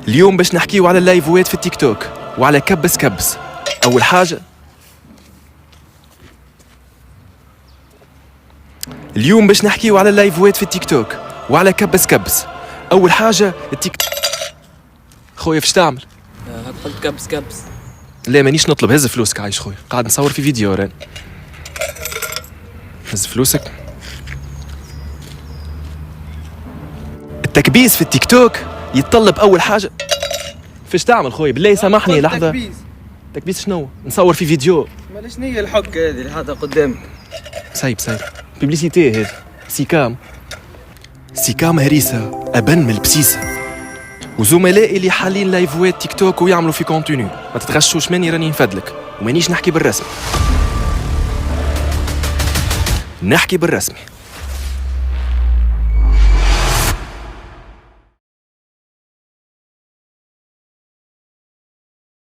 اليوم باش نحكيو على اللايفوات في التيك توك وعلى كبس كبس. أول حاجة اليوم باش نحكيو على اللايفوات في التيك توك وعلى كبس كبس. أول حاجة التيك خويا فاش تعمل؟ قلت كبس كبس. لا مانيش نطلب، هز فلوسك عايش خويا، قاعد نصور في فيديو راني. هز فلوسك. التكبيس في التيك توك يتطلب أول حاجة فاش تعمل خويا؟ بالله سامحني لحظة. تكبيس شنو؟ نصور في فيديو. مالا شنو هي الحك هذه اللي حاطها قدامك؟ سايب بيبليسيتي هذه. سيكام هريسة أبن من البسيسة. وزملائي اللي حالين لايفوات تيك توك ويعملوا في كونتينيو ما تتغشوش مني، راني نفدلك ومانيش نحكي بالرسمي.